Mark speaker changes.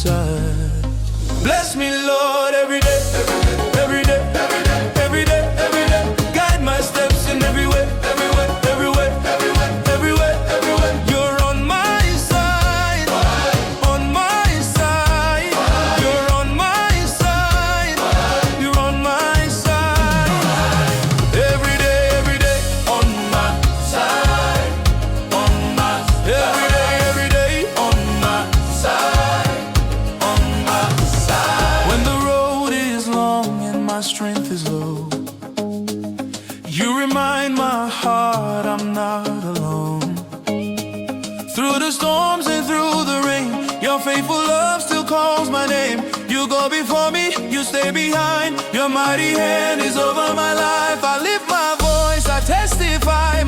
Speaker 1: side. Bless me, Lord, every day, every day, every day, every day, every day. Guide my steps in every way, everywhere, everywhere, everywhere, everywhere, everywhere. You're on my side, on my side. You're on my side, you're on my side. Every day, on my side, on my every day, on my side, on my side. When the road is long and my strength is low, you remind my heart I'm not alone. Through the storms and through the rain, your faithful love still calls my name. You go before me, you stay behind. Your mighty hand is over my life. I lift my voice, I testify.